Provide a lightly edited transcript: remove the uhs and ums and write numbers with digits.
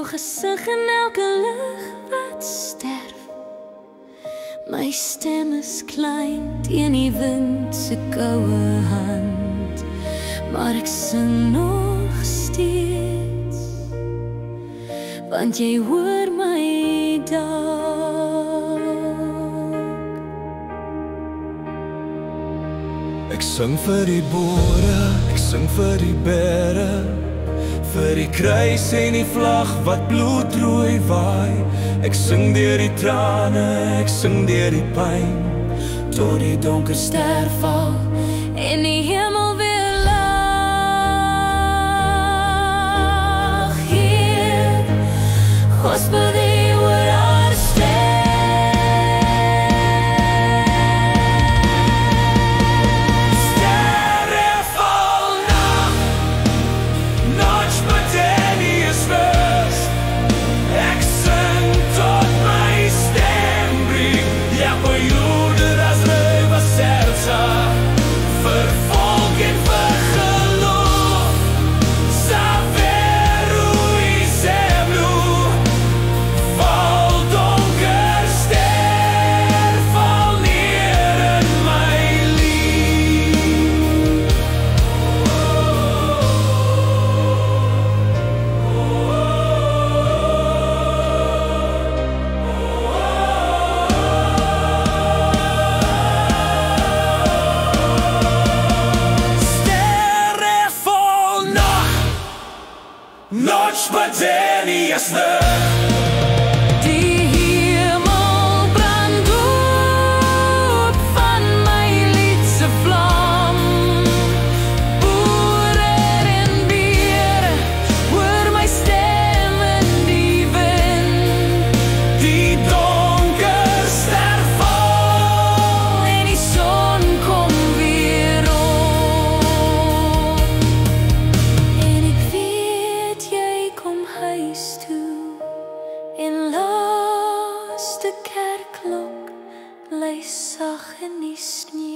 jou gesig in elke lig wat sterf. My stem is klein teen die wind se koue hand, maar ek sing nog steeds, want jy hoor my dalk. Ek sing vir die boere, ek sing vir die bere, vir die kruis en die vlag wat bloedrooi waai. Ek sing deur die trane, ek sing deur die pyn, tot die donker ster val en die hemel weer lag. Heer, gospel thee where I stand. Sterre val nag, Notch Batanius first. Ek sing tot my stem breek, ja voor Jude das Röver Seltzer, vir volk en vir geloof, Saveru Iseblu, val donker ster, val neer in my lief. Sterre vol nacht, Notch Batanius Die hemel brand op van my liedse vlam. Boere en bere, hoor my stem in die wind. die donker ster val, En die son kom weer op. En ek weet jy kom huis toe, en laaste kerkklok bly sag in die sneeu.